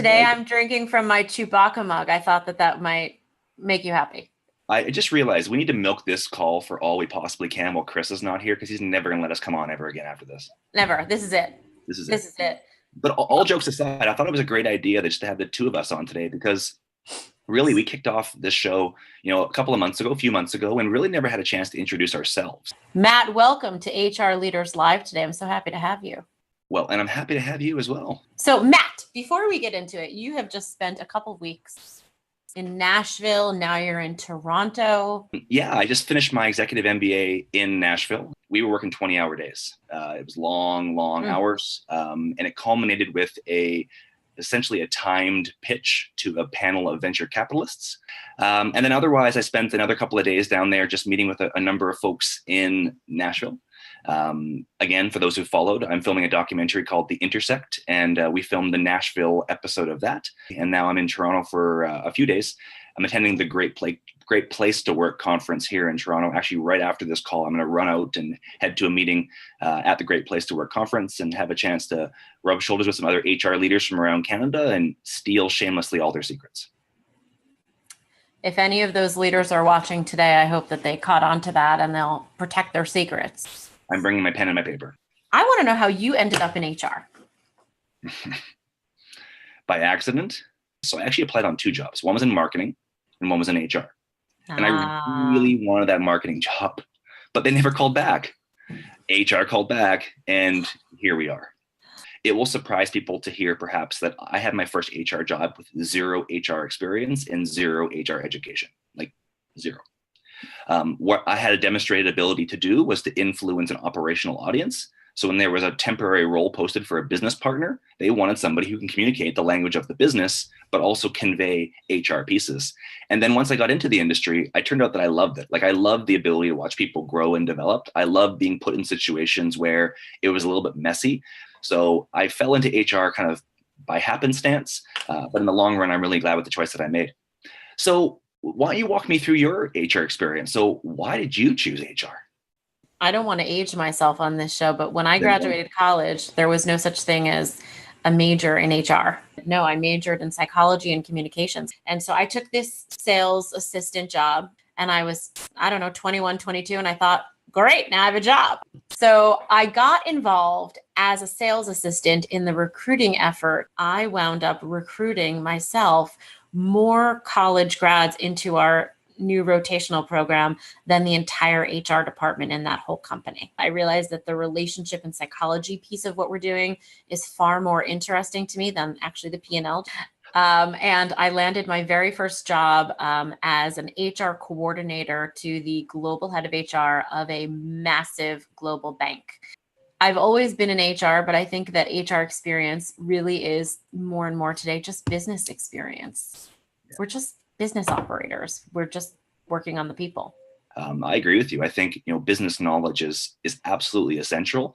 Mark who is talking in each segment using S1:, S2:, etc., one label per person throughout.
S1: today I'm drinking from my Chewbacca mug. I thought that might make you happy.
S2: I just realized we need to milk this call for all we possibly can while Chris is not here, because he's never going to let us come on ever again after this.
S1: Never. This is it.
S2: This is
S1: it.
S2: But all jokes aside, I thought it was a great idea just to have the two of us on today, because really we kicked off this show, a few months ago, and really never had a chance to introduce ourselves.
S1: Matt, welcome to HR Leaders Live today. I'm so happy to have you.
S2: Well, and I'm happy to have you as well.
S1: So Matt, before we get into it, you have just spent a couple of weeks in Nashville. Now you're in Toronto.
S2: Yeah, I just finished my executive MBA in Nashville. We were working 20-hour days. It was long hours. And it culminated with essentially a timed pitch to a panel of venture capitalists. And then otherwise, I spent another couple of days down there just meeting with a number of folks in Nashville. Again, for those who followed, I'm filming a documentary called The Intersect, and we filmed the Nashville episode of that. And now I'm in Toronto for a few days. I'm attending the Great Place to Work conference here in Toronto. Actually, right after this call, I'm going to run out and head to a meeting at the Great Place to Work conference and have a chance to rub shoulders with some other HR leaders from around Canada and steal shamelessly all their secrets.
S1: If any of those leaders are watching today, I hope that they caught on to that and they'll protect their secrets.
S2: I'm bringing my pen and my paper.
S1: I want to know how you ended up in HR.
S2: By accident. So I actually applied on 2 jobs. One was in marketing and one was in HR. And I really wanted that marketing job, but they never called back. HR called back, and here we are. It will surprise people to hear perhaps that I had my first HR job with 0 HR experience and 0 HR education, like 0. What I had a demonstrated ability to do was to influence an operational audience. So when there was a temporary role posted for a business partner, they wanted somebody who can communicate the language of the business, but also convey HR pieces. And then once I got into the industry, I turned out that I loved it. Like, I loved the ability to watch people grow and develop. I loved being put in situations where it was a little bit messy. So I fell into HR kind of by happenstance. But in the long run, I'm really glad with the choice that I made. So why don't you walk me through your HR experience? So why did you choose HR?
S1: I don't want to age myself on this show, but when I graduated college, there was no such thing as a major in HR. No, I majored in psychology and communications. And so I took this sales assistant job, and I was, 21, 22. And I thought, great, now I have a job. So I got involved as a sales assistant in the recruiting effort. I wound up recruiting myself more college grads into our new rotational program than the entire HR department in that whole company. I realized that the relationship and psychology piece of what we're doing is far more interesting to me than actually the P&L. And I landed my very first job as an HR coordinator to the global head of HR of a massive global bank. I've always been in HR, but I think that HR experience really is more and more today just business experience. Yeah. We're just business operators. We're just working on the people.
S2: I agree with you. I think, business knowledge is absolutely essential.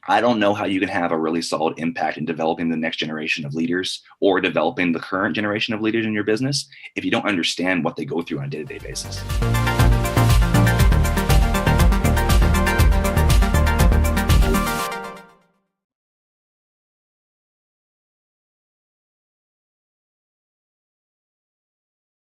S2: I don't know how you can have a really solid impact in developing the next generation of leaders or developing the current generation of leaders in your business if you don't understand what they go through on a day-to-day basis.